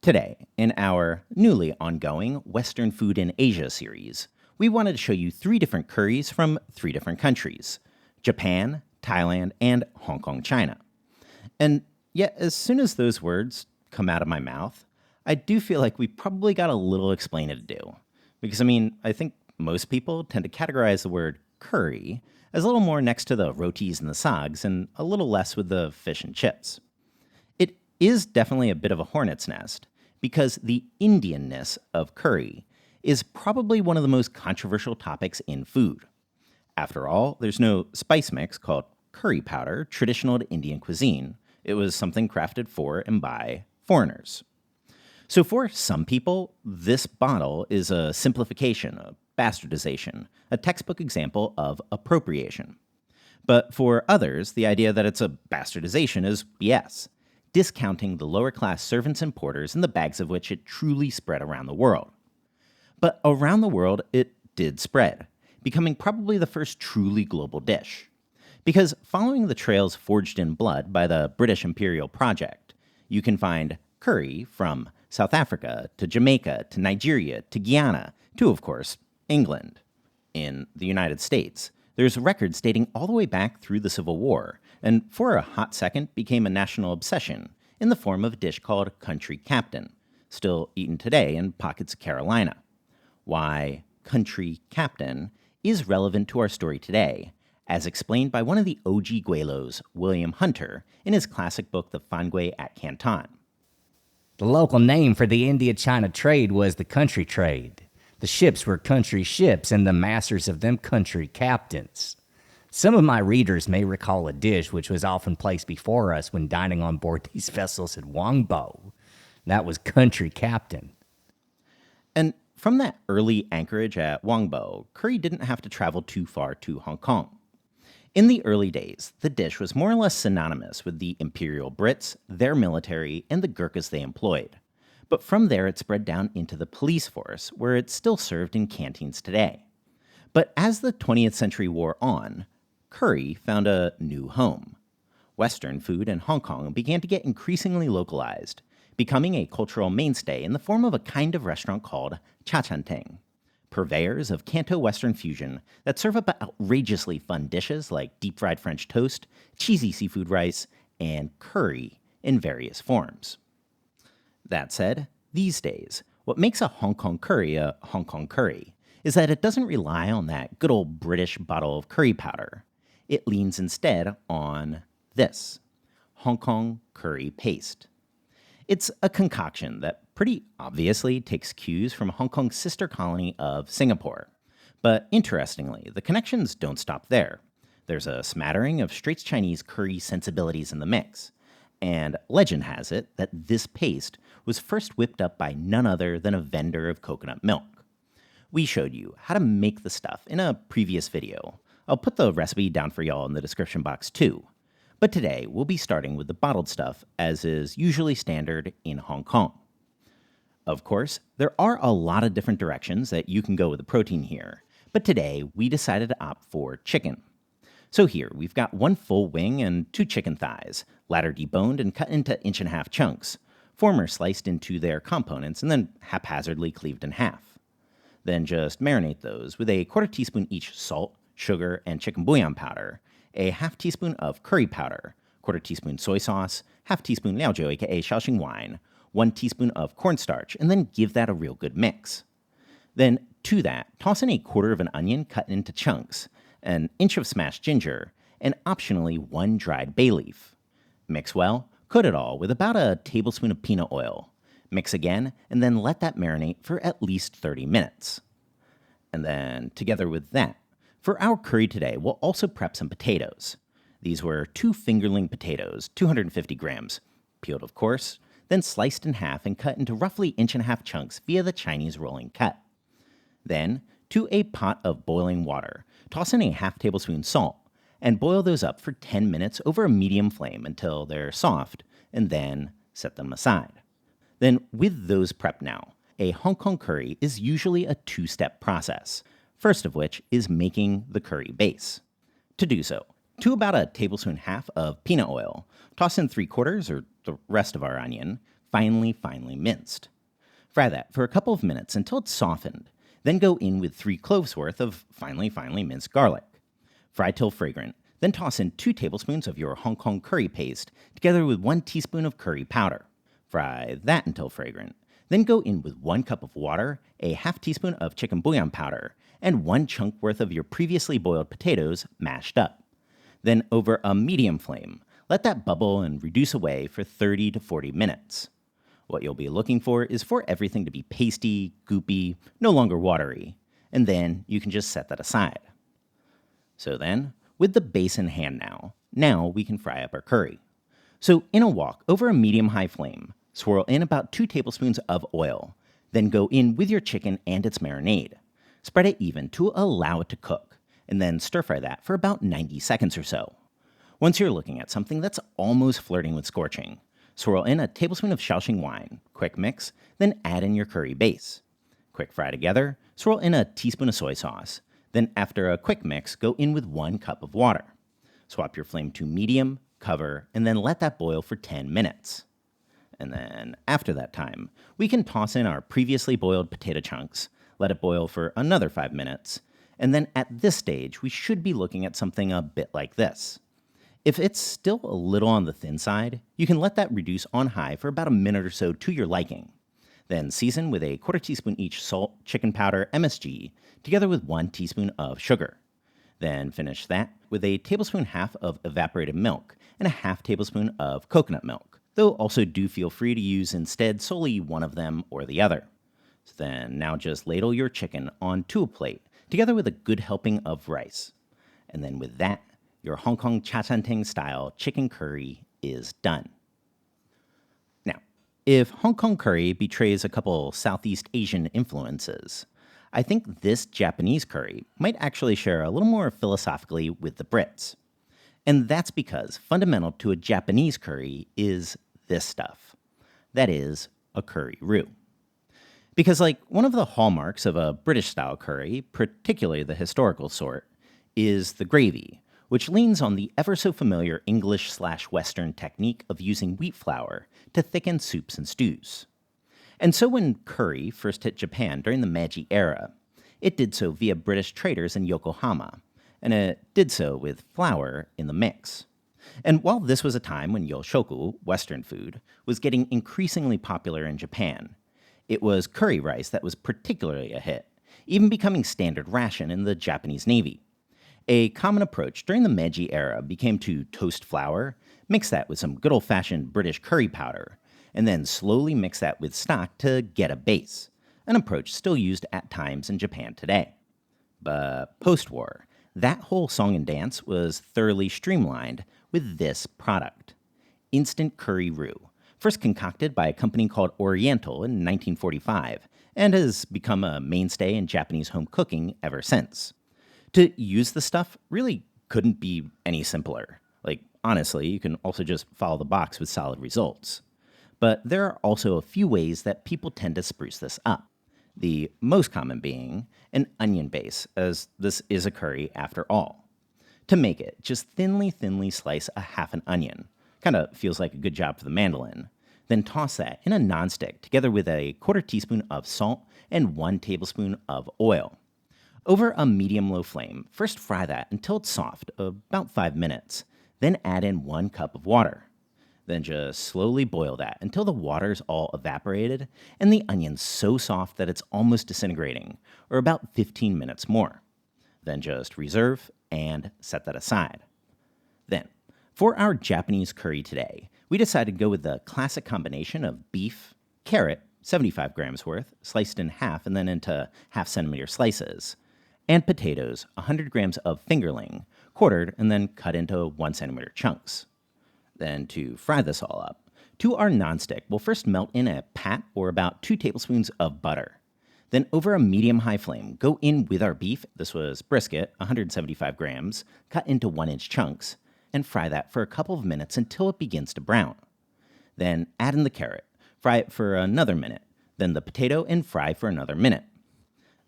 Today, in our newly ongoing Western Food in Asia series, we wanted to show you 3 different curries from 3 different countries: Japan, Thailand, and Hong Kong, China. And yet, as soon as those words come out of my mouth, I do feel like we probably got a little explaining to do. Because, I think most people tend to categorize the word curry as a little more next to the rotis and the sags and a little less with the fish and chips. It is definitely a bit of a hornet's nest, because the Indianness of curry is probably one of the most controversial topics in food. After all, there's no spice mix called curry powder traditional to Indian cuisine. It was something crafted for and by foreigners. So for some people, this bottle is a simplification, a bastardization, a textbook example of appropriation. But for others, the idea that it's a bastardization is BS, discounting the lower-class servants and porters and the bags of which it truly spread around the world. But around the world, it did spread, becoming probably the first truly global dish. Because following the trails forged in blood by the British Imperial Project, you can find curry from South Africa to Jamaica to Nigeria to Guyana to, of course, England. In the United States, there's records dating all the way back through the Civil War, and for a hot second became a national obsession in the form of a dish called country captain, still eaten today in pockets of Carolina. Why country captain is relevant to our story today, as explained by one of the OG Guelos, William Hunter, in his classic book The Fangue at Canton. The local name for the India-China trade was the country trade. The ships were country ships, and the masters of them country captains. Some of my readers may recall a dish which was often placed before us when dining on board these vessels at Wangbo. That was country captain. And from that early anchorage at Wangbo, curry didn't have to travel too far to Hong Kong. In the early days, the dish was more or less synonymous with the Imperial Brits, their military, and the Gurkhas they employed. But from there it spread down into the police force, where it's still served in canteens today. But as the 20th century wore on, curry found a new home. Western food in Hong Kong began to get increasingly localized, becoming a cultural mainstay in the form of a kind of restaurant called cha-chan-teng, purveyors of Canto-Western fusion that serve up outrageously fun dishes like deep-fried French toast, cheesy seafood rice, and curry in various forms. That said, these days, what makes a Hong Kong curry is that it doesn't rely on that good old British bottle of curry powder. It leans instead on this, Hong Kong curry paste. It's a concoction that pretty obviously takes cues from Hong Kong's sister colony of Singapore. But interestingly, the connections don't stop there. There's a smattering of straight Chinese curry sensibilities in the mix. And legend has it that this paste was first whipped up by none other than a vendor of coconut milk. We showed you how to make the stuff in a previous video. I'll put the recipe down for y'all in the description box too. But today, we'll be starting with the bottled stuff, as is usually standard in Hong Kong. Of course, there are a lot of different directions that you can go with the protein here, but today we decided to opt for chicken. So here, we've got 1 full wing and 2 chicken thighs, latter deboned and cut into 1.5-inch chunks, former sliced into their components and then haphazardly cleaved in half. Then just marinate those with a 1/4 teaspoon each salt, sugar, and chicken bouillon powder, a 1/2 teaspoon of curry powder, 1/4 teaspoon soy sauce, 1/2 teaspoon liaojiu aka Shaoxing wine, 1 teaspoon of cornstarch, and then give that a real good mix. Then to that, toss in a 1/4 of an onion cut into chunks, an inch of smashed ginger, and optionally 1 dried bay leaf. Mix well, coat it all with about a tablespoon of peanut oil. Mix again, and then let that marinate for at least 30 minutes. And then, together with that, for our curry today, we'll also prep some potatoes. These were 2 fingerling potatoes, 250 grams, peeled of course, then sliced in half and cut into roughly 1.5-inch chunks via the Chinese rolling cut. Then, to a pot of boiling water, toss in a 1/2 tablespoon salt, and boil those up for 10 minutes over a medium flame until they're soft, and then set them aside. Then, with those prepped now, a Hong Kong curry is usually a 2-step process, first of which is making the curry base. To do so, to about a tablespoon half of peanut oil, toss in 3/4 or the rest of our onion, finely minced. Fry that for a couple of minutes until it's softened. Then go in with 3 cloves worth of finely minced garlic. Fry till fragrant. Then toss in 2 tablespoons of your Hong Kong curry paste together with 1 teaspoon of curry powder. Fry that until fragrant. Then go in with 1 cup of water, a half teaspoon of chicken bouillon powder, and 1 chunk worth of your previously boiled potatoes mashed up. Then over a medium flame, let that bubble and reduce away for 30 to 40 minutes. What you'll be looking for is for everything to be pasty, goopy, no longer watery, and then you can just set that aside. So then, with the base in hand now we can fry up our curry. So in a wok over a medium-high flame, swirl in about 2 tablespoons of oil, then go in with your chicken and its marinade. Spread it even to allow it to cook, and then stir-fry that for about 90 seconds or so. Once you're looking at something that's almost flirting with scorching, swirl in a tablespoon of Shaoxing wine, quick mix, then add in your curry base. Quick fry together, swirl in a teaspoon of soy sauce, then after a quick mix, go in with 1 cup of water. Swap your flame to medium, cover, and then let that boil for 10 minutes. And then after that time, we can toss in our previously boiled potato chunks, let it boil for another 5 minutes, and then at this stage, we should be looking at something a bit like this. If it's still a little on the thin side, you can let that reduce on high for about a minute or so to your liking. Then season with a 1/4 teaspoon each salt, chicken powder, MSG, together with 1 teaspoon of sugar. Then finish that with a tablespoon half of evaporated milk and a half tablespoon of coconut milk, though also do feel free to use instead solely one of them or the other. So then now just ladle your chicken onto a plate, together with a good helping of rice. And then with that, your Hong Kong cha chan teng style chicken curry is done. Now, if Hong Kong curry betrays a couple Southeast Asian influences, I think this Japanese curry might actually share a little more philosophically with the Brits. And that's because fundamental to a Japanese curry is this stuff. That is, a curry roux. Because like one of the hallmarks of a British-style curry, particularly the historical sort, is the gravy, which leans on the ever-so-familiar English/Western technique of using wheat flour to thicken soups and stews. And so when curry first hit Japan during the Meiji era, it did so via British traders in Yokohama, and it did so with flour in the mix. And while this was a time when yoshoku, Western food, was getting increasingly popular in Japan, it was curry rice that was particularly a hit, even becoming standard ration in the Japanese Navy. A common approach during the Meiji era became to toast flour, mix that with some good old-fashioned British curry powder, and then slowly mix that with stock to get a base, an approach still used at times in Japan today. But post-war, that whole song and dance was thoroughly streamlined with this product, instant curry roux, first concocted by a company called Oriental in 1945, and has become a mainstay in Japanese home cooking ever since. To use the stuff really couldn't be any simpler. Like, honestly, you can also just follow the box with solid results. But there are also a few ways that people tend to spruce this up. The most common being an onion base, as this is a curry after all. To make it, just thinly slice a half an onion. Kinda feels like a good job for the mandolin. Then toss that in a nonstick together with a 1/4 teaspoon of salt and 1 tablespoon of oil. Over a medium-low flame, first fry that until it's soft, about 5 minutes. Then add in 1 cup of water. Then just slowly boil that until the water's all evaporated and the onion's so soft that it's almost disintegrating, or about 15 minutes more. Then just reserve and set that aside. Then, for our Japanese curry today, we decided to go with the classic combination of beef, carrot, 75 grams worth, sliced in half and then into half-centimeter slices, and potatoes, 100 grams of fingerling, quartered and then cut into 1-centimeter chunks. Then to fry this all up, to our nonstick, we'll first melt in a pat or about 2 tablespoons of butter. Then over a medium-high flame, go in with our beef, this was brisket, 175 grams, cut into 1-inch chunks, and fry that for a couple of minutes until it begins to brown. Then add in the carrot, fry it for another minute, then the potato and fry for another minute.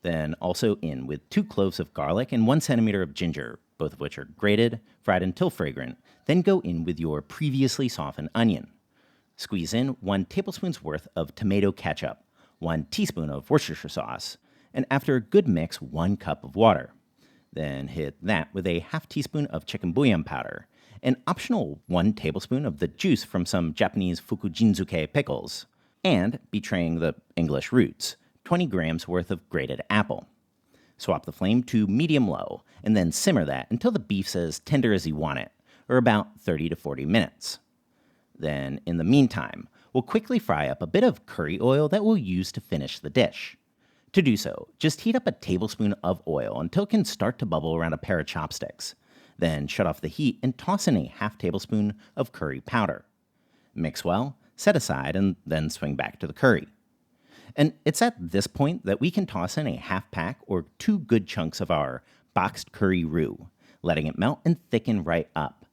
Then also in with 2 cloves of garlic and 1 centimeter of ginger, both of which are grated, fried until fragrant, then go in with your previously softened onion. Squeeze in 1 tablespoon's worth of tomato ketchup, 1 teaspoon of Worcestershire sauce, and after a good mix, 1 cup of water. Then hit that with a half teaspoon of chicken bouillon powder, an optional 1 tablespoon of the juice from some Japanese fukujinzuke pickles, and, betraying the English roots, 20 grams worth of grated apple. Swap the flame to medium-low, and then simmer that until the beef's as tender as you want it, or about 30 to 40 minutes. Then, in the meantime, we'll quickly fry up a bit of curry oil that we'll use to finish the dish. To do so, just heat up a tablespoon of oil until it can start to bubble around a pair of chopsticks. Then shut off the heat and toss in a half tablespoon of curry powder. Mix well, set aside, and then swing back to the curry. And it's at this point that we can toss in a half pack or 2 good chunks of our boxed curry roux, letting it melt and thicken right up.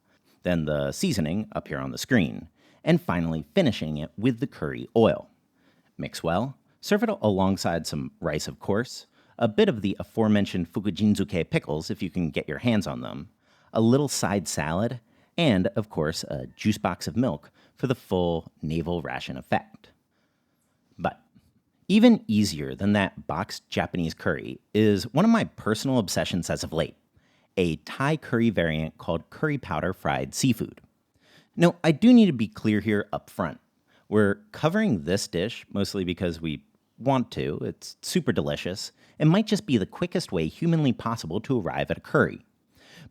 Then the seasoning up here on the screen, and finally finishing it with the curry oil. Mix well, serve it alongside some rice, of course, a bit of the aforementioned fukujinzuke pickles if you can get your hands on them, a little side salad, and, of course, a juice box of milk for the full navel ration effect. But even easier than that boxed Japanese curry is one of my personal obsessions as of late, a Thai curry variant called curry powder fried seafood. Now, I do need to be clear here up front. We're covering this dish mostly because we want to. It's super delicious and might just be the quickest way humanly possible to arrive at a curry.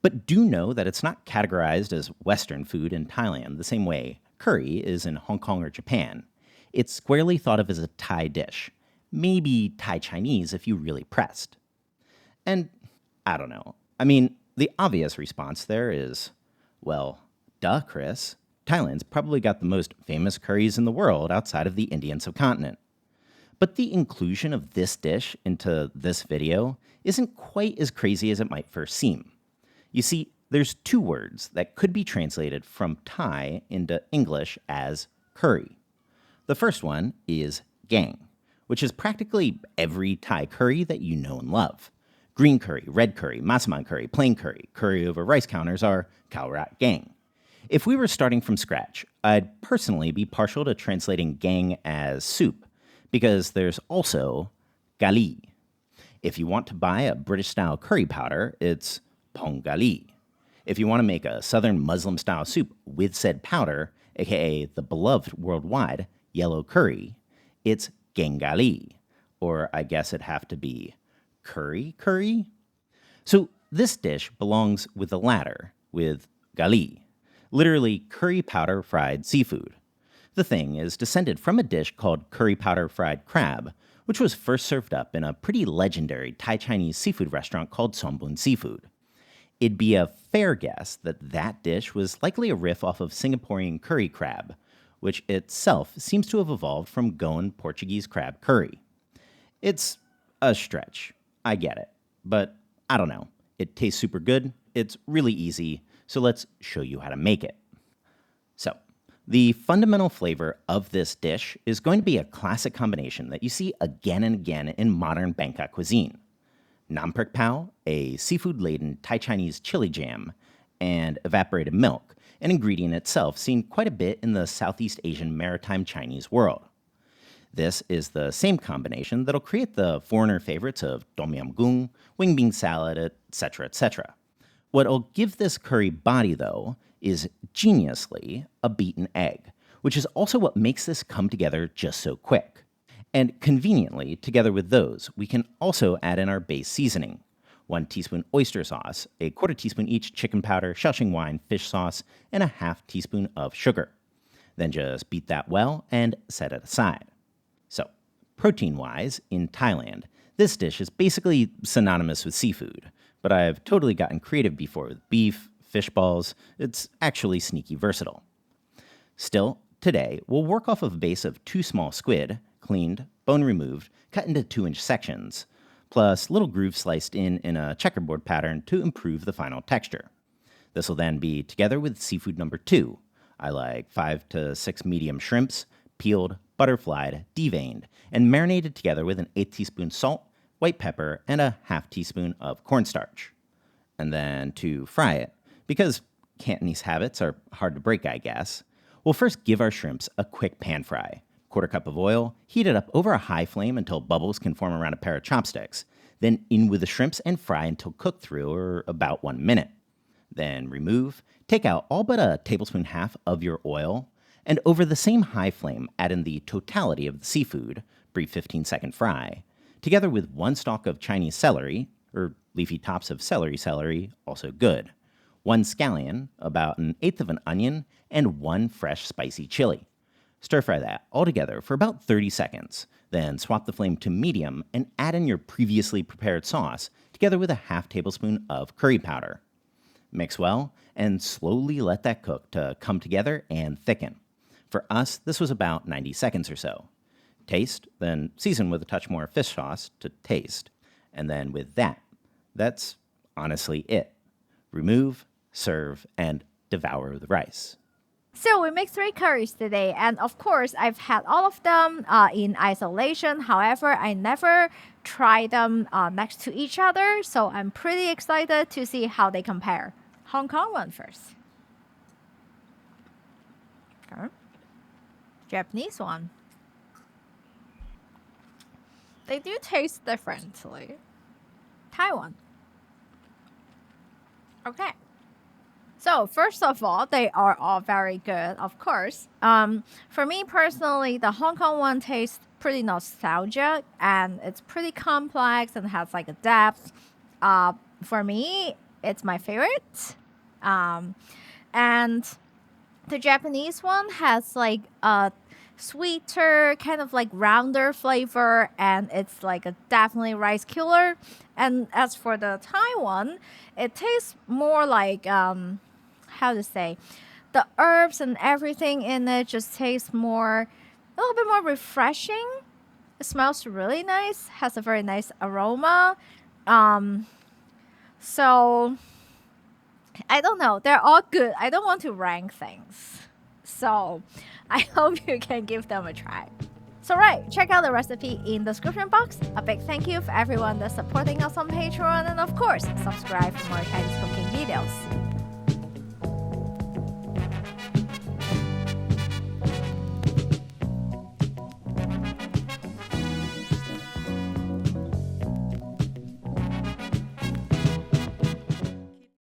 But do know that it's not categorized as Western food in Thailand the same way curry is in Hong Kong or Japan. It's squarely thought of as a Thai dish, maybe Thai Chinese if you really pressed. And I don't know. I mean, the obvious response there is, well, duh, Chris. Thailand's probably got the most famous curries in the world outside of the Indian subcontinent. But the inclusion of this dish into this video isn't quite as crazy as it might first seem. You see, there's 2 words that could be translated from Thai into English as curry. The first one is gang, which is practically every Thai curry that you know and love. Green curry, red curry, massaman curry, plain curry over rice counters are khao rat gang. If we were starting from scratch, I'd personally be partial to translating gang as soup, because there's also gali. If you want to buy a British-style curry powder, it's pong gali. If you want to make a southern Muslim-style soup with said powder, aka the beloved worldwide yellow curry, it's gengali, or I guess it'd have to be curry? So this dish belongs with the latter, with gali, literally curry powder fried seafood. The thing is descended from a dish called curry powder fried crab, which was first served up in a pretty legendary Thai-Chinese seafood restaurant called Sombun Seafood. It'd be a fair guess that that dish was likely a riff off of Singaporean curry crab, which itself seems to have evolved from Goan Portuguese crab curry. It's a stretch, I get it, but I don't know. It tastes super good, it's really easy, so let's show you how to make it. So, the fundamental flavor of this dish is going to be a classic combination that you see again and again in modern Bangkok cuisine. Nam Prik Pao, a seafood-laden Thai-Chinese chili jam, and evaporated milk, an ingredient itself seen quite a bit in the Southeast Asian maritime Chinese world. This is the same combination that'll create the foreigner favorites of tom yum goong, wing bean salad, etc., etc. What'll give this curry body, though, is geniusly a beaten egg, which is also what makes this come together just so quick. And conveniently, together with those, we can also add in our base seasoning. 1 teaspoon oyster sauce, a 1/4 teaspoon each chicken powder, Shaoxing wine, fish sauce, and a 1/2 teaspoon of sugar. Then just beat that well and set it aside. So, protein-wise, in Thailand, this dish is basically synonymous with seafood, but I've totally gotten creative before with beef, fish balls. It's actually sneaky versatile. Still, today, we'll work off of a base of 2 small squid, cleaned, bone removed, cut into 2-inch sections, plus little grooves sliced in a checkerboard pattern to improve the final texture. This will then be together with seafood number 2. I like 5 to 6 medium shrimps, peeled, butterflied, deveined, and marinated together with an 1/8 teaspoon salt, white pepper, and a 1/2 teaspoon of cornstarch. And then to fry it, because Cantonese habits are hard to break, I guess, We'll first give our shrimps a quick pan fry. Quarter cup of oil, heat it up over a high flame until bubbles can form around a pair of chopsticks. Then in with the shrimps and fry until cooked through, or about 1 minute. Then remove, take out all but a tablespoon half of your oil, and over the same high flame, add in the totality of the seafood, brief 15-second fry, together with 1 stalk of Chinese celery, or leafy tops of celery, also good, 1 scallion, about 1/8 of an onion, and 1 fresh spicy chili. Stir fry that all together for about 30 seconds, then swap the flame to medium and add in your previously prepared sauce, together with a half tablespoon of curry powder. Mix well, and slowly let that cook to come together and thicken. For us, this was about 90 seconds or so. Taste, then season with a touch more fish sauce to taste. And then with that's honestly it. Remove, serve, and devour the rice. So we make 3 curries today, and of course, I've had all of them in isolation. However, I never tried them next to each other, so I'm pretty excited to see how they compare. Hong Kong one first. Okay. Japanese one. They do taste differently. Taiwan. Okay. So first of all, they are all very good, of course. For me personally, the Hong Kong one tastes pretty nostalgic and it's pretty complex and has like a depth. For me, it's my favorite. And the Japanese one has like a sweeter, kind of like rounder flavor, and it's like a definitely rice killer. And as for the Taiwan, it tastes more like how to say, the herbs and everything in it just tastes more, a little bit more refreshing. It smells really nice, has a very nice aroma. So I don't know, they're all good. I don't want to rank things, so I hope you can give them a try. So right, check out the recipe in the description box. A big thank you for everyone that's supporting us on Patreon, and of course, subscribe for more Chinese cooking videos.